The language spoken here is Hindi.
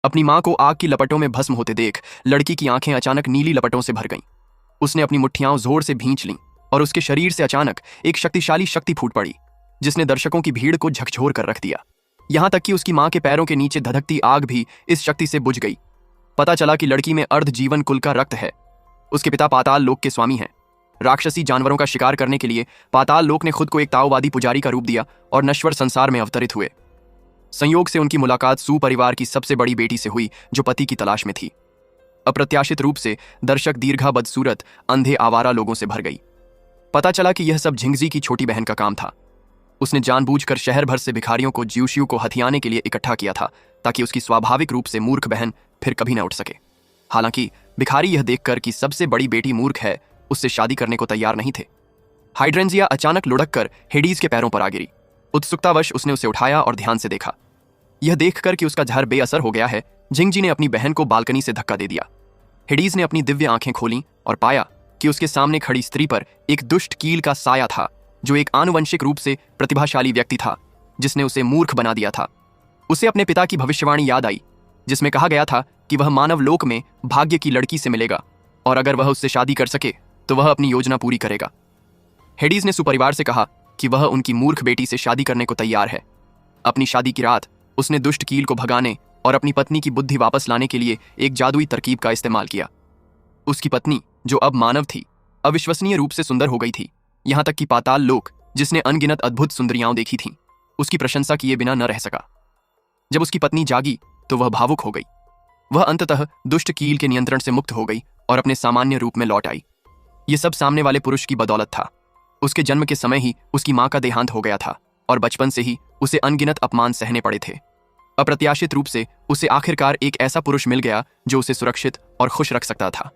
अपनी मां को आग की लपटों में भस्म होते देख लड़की की आंखें अचानक नीली लपटों से भर गईं। उसने अपनी मुट्ठियां जोर से भींच लीं और उसके शरीर से अचानक एक शक्तिशाली शक्ति फूट पड़ी, जिसने दर्शकों की भीड़ को झकझोर कर रख दिया। यहां तक कि उसकी मां के पैरों के नीचे धधकती आग भी इस शक्ति से बुझ गई। पता चला कि लड़की में अर्ध जीवन कुल का रक्त है। उसके पिता पाताल लोक के स्वामी हैं। राक्षसी जानवरों का शिकार करने के लिए पाताल लोक ने खुद को एक ताओवादी पुजारी का रूप दिया और नश्वर संसार में अवतरित हुए। संयोग से उनकी मुलाकात सू परिवार की सबसे बड़ी बेटी से हुई, जो पति की तलाश में थी। अप्रत्याशित रूप से दर्शक दीर्घा बदसूरत अंधे आवारा लोगों से भर गई। पता चला कि यह सब झिंगजी की छोटी बहन का काम था। उसने जानबूझकर शहर भर से भिखारियों को ज्यूशियू को हथियाने के लिए इकट्ठा किया था, ताकि उसकी स्वाभाविक रूप से मूर्ख बहन फिर कभी न उठ सके। हालांकि भिखारी यह देखकर कि सबसे बड़ी बेटी मूर्ख है, उससे शादी करने को तैयार नहीं थे। हाइड्रेंजिया अचानक लुढ़क कर हेडीज के पैरों पर आ गिरी। उत्सुकतावश उसने उसे उठाया और ध्यान से देखा। यह देखकर कि उसका जहर बेअसर हो गया है, झिंगजी ने अपनी बहन को बालकनी से धक्का दे दिया। हेडीज ने अपनी दिव्य आंखें खोलीं और पाया कि उसके सामने खड़ी स्त्री पर एक दुष्ट कील का साया था, जो एक आनुवंशिक रूप से प्रतिभाशाली व्यक्ति था, जिसने उसे मूर्ख बना दिया था। उसे अपने पिता की भविष्यवाणी याद आई, जिसमें कहा गया था कि वह मानव लोक में भाग्य की लड़की से मिलेगा और अगर वह उससे शादी कर सके तो वह अपनी योजना पूरी करेगा। हेडीज ने सुपरिवार से कहा कि वह उनकी मूर्ख बेटी से शादी करने को तैयार है। अपनी शादी की रात उसने दुष्ट कील को भगाने और अपनी पत्नी की बुद्धि वापस लाने के लिए एक जादुई तरकीब का इस्तेमाल किया। उसकी पत्नी, जो अब मानव थी, अविश्वसनीय रूप से सुंदर हो गई थी। यहां तक कि पाताल लोक, जिसने अनगिनत अद्भुत सुंदरियां देखी थीं, उसकी प्रशंसा किए बिना न रह सका। जब उसकी पत्नी जागी तो वह भावुक हो गई। वह अंततः दुष्ट कील के नियंत्रण से मुक्त हो गई और अपने सामान्य रूप में लौट आई। ये सब सामने वाले पुरुष की बदौलत था। उसके जन्म के समय ही उसकी मां का देहांत हो गया था और बचपन से ही उसे अनगिनत अपमान सहने पड़े थे। अप्रत्याशित रूप से उसे आखिरकार एक ऐसा पुरुष मिल गया जो उसे सुरक्षित और खुश रख सकता था।